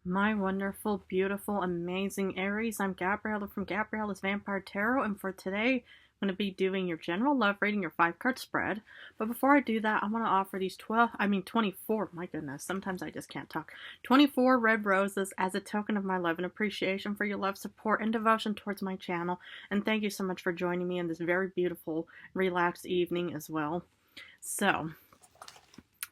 My wonderful, beautiful, amazing Aries. I'm Gabriella from Gabriella's Vampire Tarot, and for today, I'm going to be doing your general love reading, your 5 card spread. But before I do that, I want to offer these 24, my goodness, sometimes I just can't talk, 24 red roses as a token of my love and appreciation for your love, support, and devotion towards my channel. And thank you so much for joining me in this very beautiful, relaxed evening as well. So,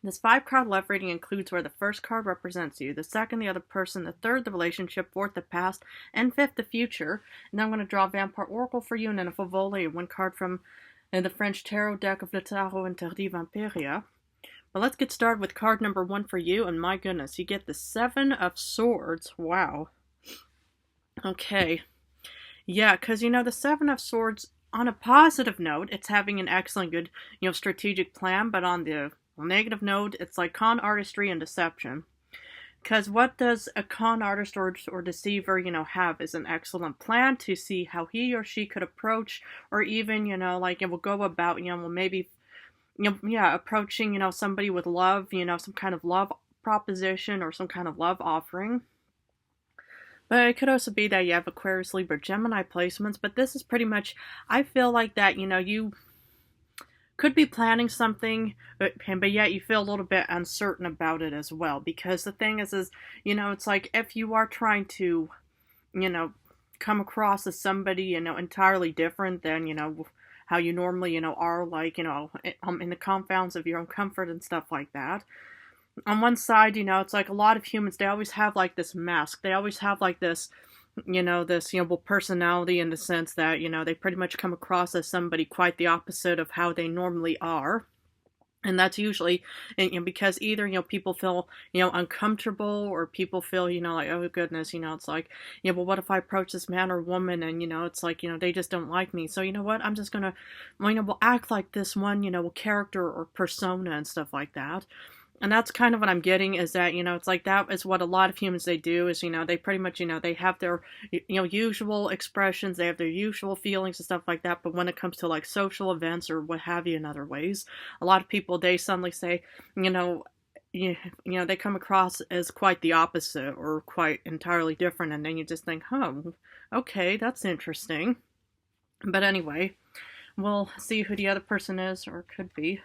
this 5 card love reading includes where the first card represents you, the second the other person, the third the relationship, fourth the past, and fifth the future. And I'm going to draw Vampire Oracle for you and then a Favole, one card from the French Tarot deck of Le Tarot Interdit Vampiria. But let's get started with card number 1 for you, and my goodness, you get the 7 of Swords. Wow. Okay. Yeah, because, the 7 of Swords, on a positive note, it's having an excellent, good, strategic plan, but on the negative note, it's like con artistry and deception. Because what does a con artist or deceiver, have is an excellent plan to see how he or she could approach, or even, like it will go about, maybe, approaching, somebody with love, some kind of love proposition or some kind of love offering. But it could also be that you have Aquarius, Libra, Gemini placements, but this is pretty much, I feel like that, you could be planning something, but yet you feel a little bit uncertain about it as well. Because the thing is, it's like if you are trying to, come across as somebody, entirely different than, how you normally, are, like, in the confines of your own comfort and stuff like that. On one side, it's like a lot of humans, they always have like this mask. They always have like this, personality, in the sense that, they pretty much come across as somebody quite the opposite of how they normally are. And that's usually, because either, people feel, uncomfortable, or people feel, like, oh goodness, it's like, well, what if I approach this man or woman and, it's like, they just don't like me. So, you know what, I'm just gonna, we'll act like this one, character or persona and stuff like that. And that's kind of what I'm getting, is that, it's like that is what a lot of humans, they do, is, they pretty much, they have their, usual expressions, they have their usual feelings and stuff like that. But when it comes to like social events or what have you in other ways, a lot of people, they suddenly say, they come across as quite the opposite or quite entirely different. And then you just think, okay, that's interesting. But anyway, we'll see who the other person is, or could be.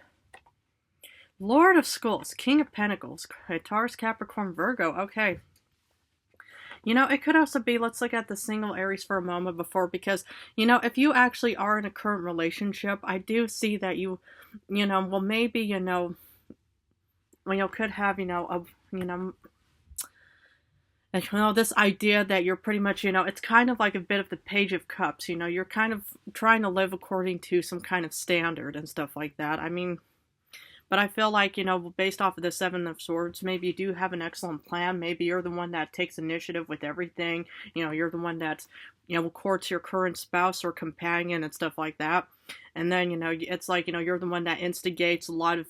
Lord of Skulls, King of Pentacles, Taurus, Capricorn, Virgo. Okay. It could also be, let's look at the single Aries for a moment before, because, if you actually are in a current relationship, I do see that you, well, maybe, could have, this idea that you're pretty much, it's kind of like a bit of the Page of Cups, you're kind of trying to live according to some kind of standard and stuff like that. I mean, but I feel like, based off of the 7 of Swords, maybe you do have an excellent plan. Maybe you're the one that takes initiative with everything. You're the one that, courts your current spouse or companion and stuff like that. And then, it's like, you're the one that instigates a lot of,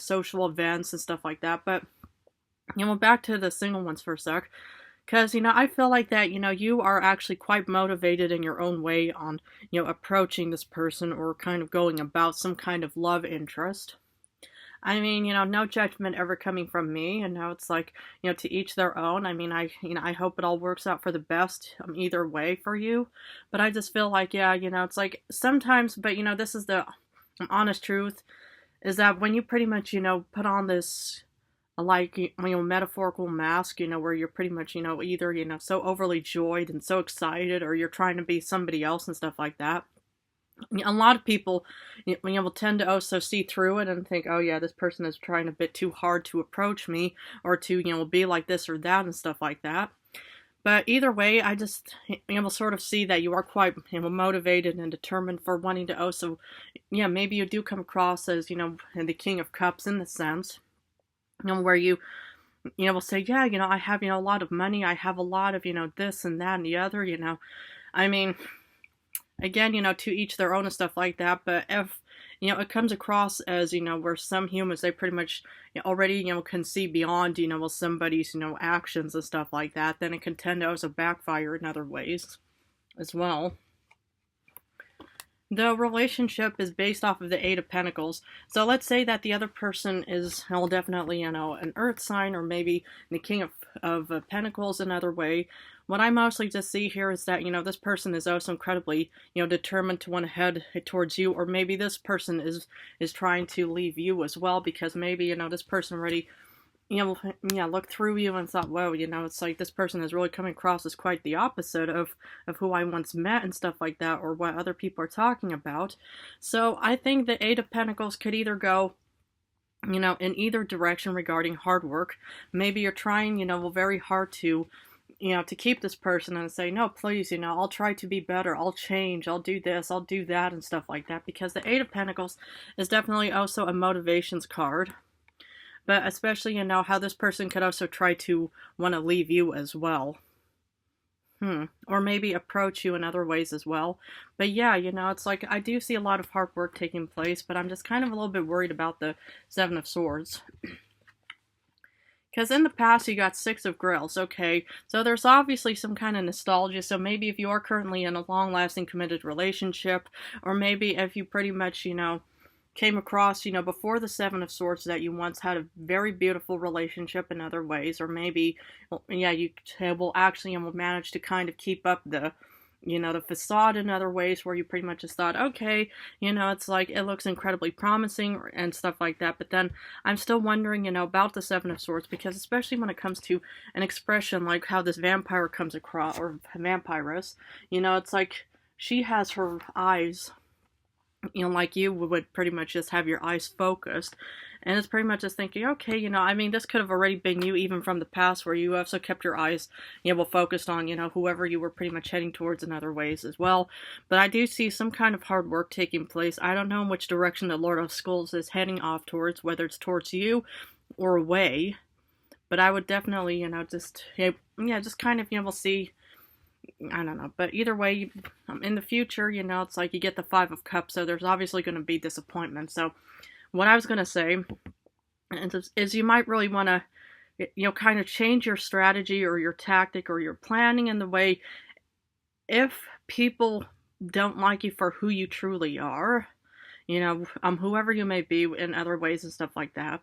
social events and stuff like that. But, back to the single ones for a sec. Because, I feel like that, you are actually quite motivated in your own way on, approaching this person, or kind of going about some kind of love interest. I mean, no judgment ever coming from me, and now it's like, to each their own. I mean, I hope it all works out for the best, either way for you. But I just feel like, yeah, it's like sometimes, but, this is the honest truth, is that when you pretty much, put on this, like, metaphorical mask, where you're pretty much, either, so overly joyed and so excited, or you're trying to be somebody else and stuff like that. A lot of people, will tend to also see through it and think, oh yeah, this person is trying a bit too hard to approach me, or to, be like this or that and stuff like that. But either way, I just, sort of see that you are quite, motivated and determined for wanting to also, yeah, maybe you do come across as, the King of Cups in the sense, where you, will say, yeah, I have, a lot of money, I have a lot of, this and that and the other, I mean, again, to each their own and stuff like that. But if, it comes across as, where some humans, they pretty much already, can see beyond, somebody's, actions and stuff like that, then it can tend to also backfire in other ways as well. The relationship is based off of the Eight of Pentacles. So let's say that the other person is, well, definitely, an earth sign, or maybe the King of Pentacles another way. What I mostly just see here is that, this person is also incredibly, determined to want to head towards you, or maybe this person is trying to leave you as well, because maybe, this person already yeah, looked through you and thought, whoa, it's like this person is really coming across as quite the opposite of who I once met and stuff like that, or what other people are talking about. So I think the Eight of Pentacles could either go, in either direction regarding hard work. Maybe you're trying, very hard to keep this person and say, no, please, I'll try to be better. I'll change. I'll do this. I'll do that and stuff like that. Because the Eight of Pentacles is definitely also a motivations card. But especially, how this person could also try to want to leave you as well. Or maybe approach you in other ways as well. But yeah, it's like I do see a lot of hard work taking place, but I'm just kind of a little bit worried about the Seven of Swords. Because in the past, you got Six of Grails, okay? So there's obviously some kind of nostalgia, so maybe if you are currently in a long-lasting committed relationship, or maybe if you pretty much, came across, before the Seven of Swords, that you once had a very beautiful relationship in other ways, or maybe, yeah, you will actually will manage to kind of keep up the, the facade in other ways, where you pretty much just thought, okay, it's like, it looks incredibly promising and stuff like that. But then I'm still wondering, about the Seven of Swords, because especially when it comes to an expression like how this vampire comes across, or vampiress, it's like she has her eyes, like you would pretty much just have your eyes focused. And it's pretty much just thinking, okay, this could have already been you even from the past, where you also kept your eyes, focused on, whoever you were pretty much heading towards in other ways as well. But I do see some kind of hard work taking place. I don't know in which direction the Lord of Skulls is heading off towards, whether it's towards you or away. But I would definitely, just kind of, we'll see. I don't know, but either way, in the future, it's like you get the Five of Cups, so there's obviously going to be disappointment. So what I was going to say is you might really want to, kind of change your strategy or your tactic or your planning in the way, if people don't like you for who you truly are, whoever you may be in other ways and stuff like that.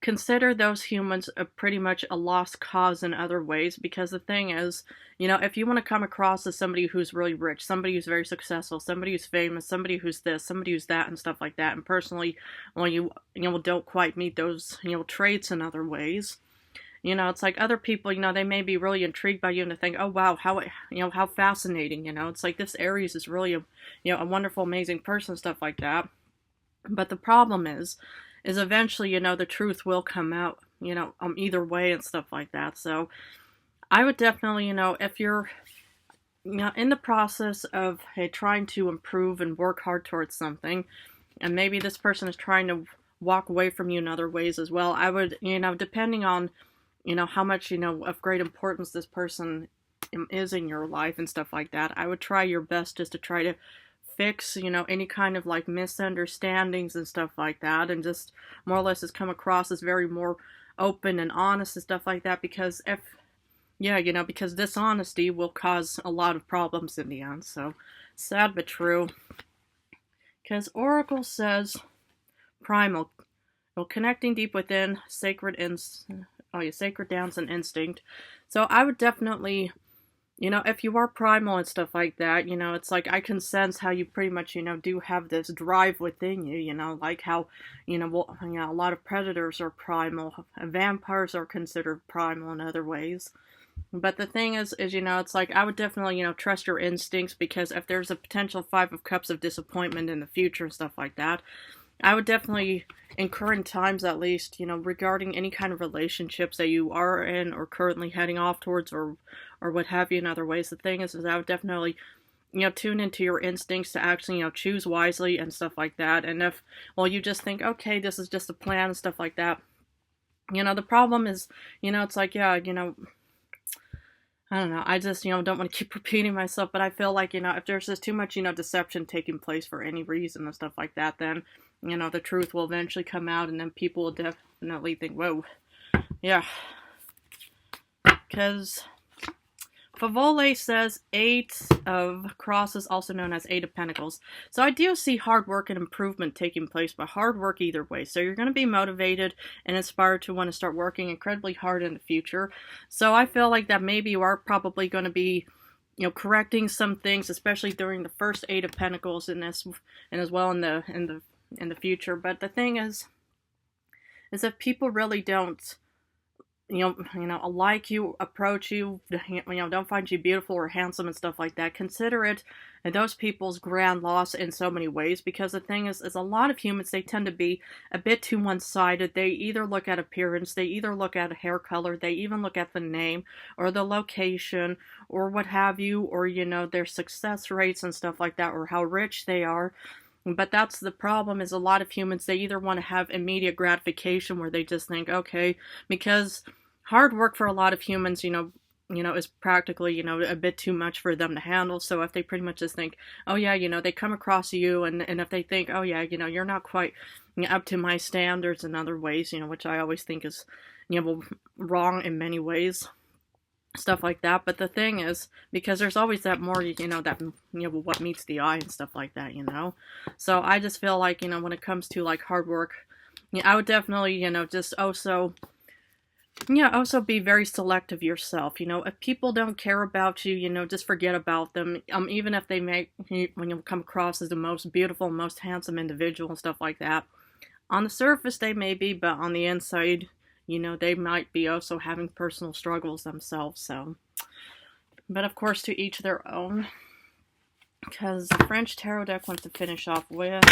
Consider those humans pretty much a lost cause in other ways, because the thing is, if you want to come across as somebody who's really rich, somebody who's very successful, somebody who's famous, somebody who's this, somebody who's that, and stuff like that, and personally, well, you don't quite meet those, traits in other ways, it's like other people, they may be really intrigued by you and they think, oh wow, how fascinating, it's like this Aries is really a wonderful, amazing person, stuff like that. But the problem is eventually, the truth will come out, either way and stuff like that. So I would definitely, if you're, in the process of trying to improve and work hard towards something, and maybe this person is trying to walk away from you in other ways as well, I would, depending on, how much, of great importance this person is in your life and stuff like that, I would try your best just to try to fix, any kind of like misunderstandings and stuff like that, and just more or less has come across as very more open and honest and stuff like that, because because dishonesty will cause a lot of problems in the end. So sad but true, because Oracle says primal, connecting deep within, sacred dance and instinct. So I would definitely, if you are primal and stuff like that, it's like I can sense how you pretty much, do have this drive within you, like how, a lot of predators are primal, vampires are considered primal in other ways. But the thing is, it's like I would definitely, trust your instincts, because if there's a potential Five of Cups of disappointment in the future and stuff like that, I would definitely, in current times at least, regarding any kind of relationships that you are in or currently heading off towards, or what have you in other ways, the thing is I would definitely, tune into your instincts to actually, choose wisely and stuff like that. And if, you just think, okay, this is just a plan and stuff like that, the problem is, it's like, yeah, I don't know, I just, don't want to keep repeating myself, but I feel like, if there's just too much, deception taking place for any reason and stuff like that, then, the truth will eventually come out, and then people will definitely think, whoa, yeah, because Favole says 8 of Crosses, also known as 8 of Pentacles. So I do see hard work and improvement taking place, but hard work either way. So you're going to be motivated and inspired to want to start working incredibly hard in the future. So I feel like that maybe you are probably going to be, correcting some things, especially during the first 8 of Pentacles in this, and as well in the future. But the thing is if people really don't, like you, approach you, don't find you beautiful or handsome and stuff like that, consider it those people's grand loss in so many ways. Because the thing is a lot of humans, they tend to be a bit too one-sided. They either look at appearance, they either look at hair color, they even look at the name or the location or what have you, or their success rates and stuff like that, or how rich they are. But that's the problem, is a lot of humans, they either want to have immediate gratification where they just think, okay, because hard work for a lot of humans, is practically, a bit too much for them to handle. So if they pretty much just think, oh yeah, they come across you, and if they think, oh yeah, you're not quite up to my standards in other ways, which I always think is, wrong in many ways, stuff like that. But the thing is, because there's always that more, what meets the eye and stuff like that, So I just feel like, when it comes to like hard work, I would definitely, just also be very selective yourself. If people don't care about you, just forget about them. Even if they when you come across as the most beautiful, most handsome individual and stuff like that, on the surface they may be, but on the inside, they might be also having personal struggles themselves. So, but of course, to each their own. Because the French Tarot deck wants to finish off with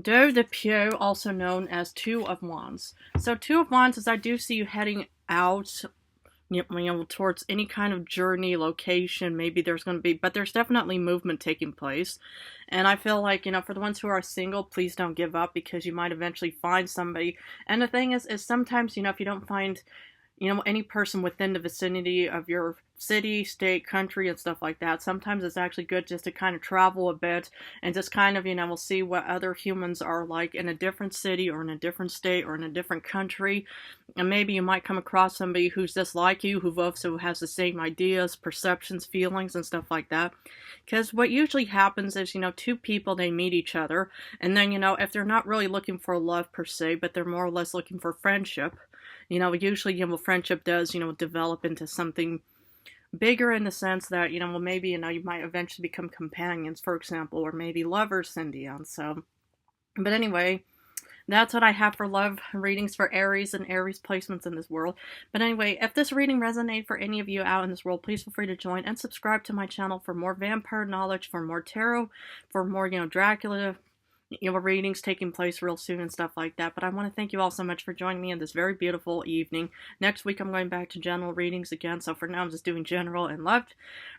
Deux de Pieux, also known as 2 of Wands. So 2 of Wands is, I do see you heading out, towards any kind of journey, location. Maybe there's going to be, but there's definitely movement taking place. And I feel like, for the ones who are single, please don't give up, because you might eventually find somebody. And the thing is sometimes, if you don't find, any person within the vicinity of your city, state, country, and stuff like that, sometimes it's actually good just to kind of travel a bit and just kind of, we'll see what other humans are like in a different city or in a different state or in a different country. And maybe you might come across somebody who's just like you, who also has the same ideas, perceptions, feelings, and stuff like that. Because what usually happens is, 2 people, they meet each other, and then, if they're not really looking for love per se, but they're more or less looking for friendship, usually, friendship does, develop into something bigger, in the sense that, maybe, you might eventually become companions, for example, or maybe lovers, Cindy. So, but anyway, that's what I have for love readings for Aries and Aries placements in this world. But anyway, if this reading resonated for any of you out in this world, please feel free to join and subscribe to my channel for more vampire knowledge, for more tarot, for more, Dracula, readings taking place real soon and stuff like that. But I want to thank you all so much for joining me in this very beautiful evening. Next week, I'm going back to general readings again. So for now, I'm just doing general and love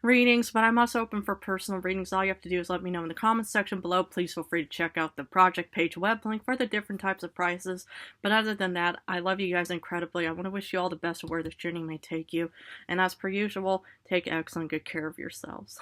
readings, but I'm also open for personal readings. All you have to do is let me know in the comments section below. Please feel free to check out the project page web link for the different types of prices. But other than that, I love you guys incredibly. I want to wish you all the best of where this journey may take you. And as per usual, take excellent good care of yourselves.